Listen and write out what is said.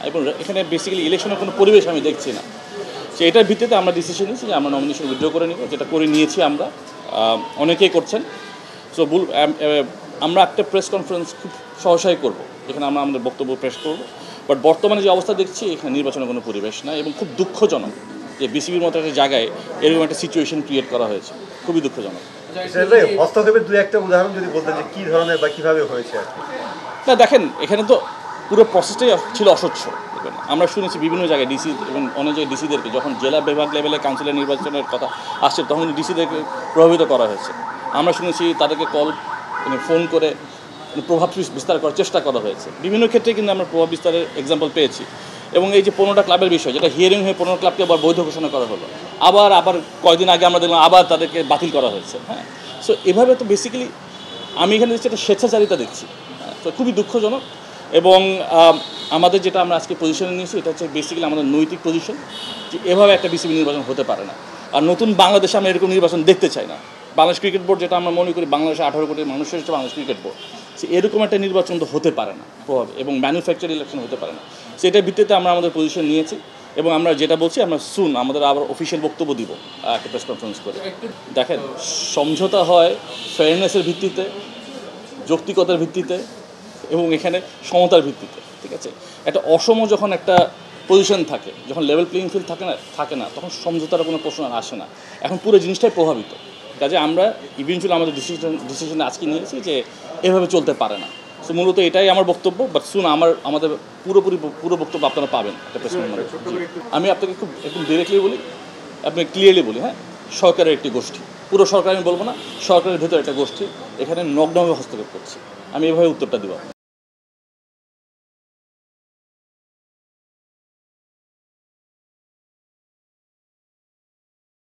এবং এখানে বেসিক্যালি ইলেকশনের কোনো পরিবেশ আমি দেখছি না। তো এটার ভিত্তিতে আমরা ডিসিশন নিয়েছি যে আমরা নমিনেশন উইথড্র করে নিব, যেটা করে নিয়েছি আমরা, অনেকেই করছেন। সো আমরা একটা প্রেস কনফারেন্স খুব সহসাই করব, যেখানে আমরা আমাদের বক্তব্য পেশ করব। বাট বর্তমানে যে অবস্থা দেখছি, এখানে নির্বাচনের কোনো পরিবেশ না, এবং খুব দুঃখজনক যে বিসিবির মতো একটা জায়গায় এরকম একটা সিচুয়েশন ক্রিয়েট করা হয়েছে, খুবই দুঃখজনক। হস্তক্ষেপের দুই একটা উদাহরণ যদি বলতেন যে কী ধরনের বা কীভাবে হয়েছে আর কি। না দেখেন, এখানে তো পুরো প্রসেসটাই ছিল অস্বচ্ছ। আমরা শুনেছি বিভিন্ন জায়গায় ডিসি এবং অনেক জায়গায় ডিসিদেরকে, যখন জেলা বিভাগ লেভেলে কাউন্সিলর নির্বাচনের কথা আসছে, তখন ডিসিদেরকে প্রভাবিত করা হয়েছে। আমরা শুনেছি তাদেরকে ফোন করে প্রভাব বিস্তার করার চেষ্টা করা হয়েছে। বিভিন্ন ক্ষেত্রে কিন্তু আমরা প্রভাব বিস্তারের এক্সাম্পল পেয়েছি। এবং এই যে 15টা ক্লাবের বিষয়, যেটা হিয়ারিং হয়ে 15 ক্লাবকে আবার বৈধ ঘোষণা করা হলো, আবার কয়েকদিন আগে আমরা দেখলাম আবার তাদেরকে বাতিল করা হয়েছে। হ্যাঁ, সো এভাবে তো বেসিক্যালি আমি এখানে দেখছি একটা স্বেচ্ছাচারিতা দেখছি। তো খুবই দুঃখজনক। এবং আমাদের যেটা আমরা আজকে পজিশনে নিয়েছি, এটা হচ্ছে বেসিক্যালি আমাদের নৈতিক পজিশন, যে এভাবে একটা বিসিবি নির্বাচন হতে পারে না। আর নতুন বাংলাদেশে আমরা এরকম নির্বাচন দেখতে চাই না। বাংলাদেশ ক্রিকেট বোর্ড, যেটা আমরা মনে করি বাংলাদেশে 18 কোটি মানুষের হচ্ছে বাংলাদেশ ক্রিকেট বোর্ড, সে এরকম একটা নির্বাচন তো হতে পারে না প্রভাবে, এবং ম্যানুফ্যাকচার ইলেকশন হতে পারে না। সেটার ভিত্তিতে আমরা আমাদের পজিশন নিয়েছি, এবং আমরা যেটা বলছি, আমরা সুন আমাদের আবার অফিসিয়াল বক্তব্য দিব একটা প্রেস কনফারেন্স করে। দেখেন, সমঝোতা হয় ফেয়ারনেসের ভিত্তিতে, যৌক্তিকতার ভিত্তিতে, এবং এখানে সমতার ভিত্তিতে। ঠিক আছে, একটা অসম যখন একটা পজিশন থাকে, যখন লেভেল প্লেইং ফিল্ড থাকে না, তখন সমঝোতার কোনো প্রশ্ন আসে না। এখন পুরো জিনিসটাই প্রভাবিত। কাজে আমরা ইভেনচুয়ালি আমাদের ডিসিশন আজকে নিয়েছি যে এভাবে চলতে পারে না। সো মূলত এটাই আমার বক্তব্য। বাট শুন, আমাদের পুরো বক্তব্য আপনারা পাবেন একটা প্রেস কনফারেন্সে। আমি আপনাকে খুব একদম ডিরেক্টলি বলি, আপনি ক্লিয়ারলি বলি, হ্যাঁ, সরকারের একটি গোষ্ঠী, পুরো সরকার আমি বলবো না, সরকারের ভেতরে একটা গোষ্ঠী এখানে নগ্নভাবে হস্তক্ষেপ করছে। আমি এভাবে উত্তরটা দিব।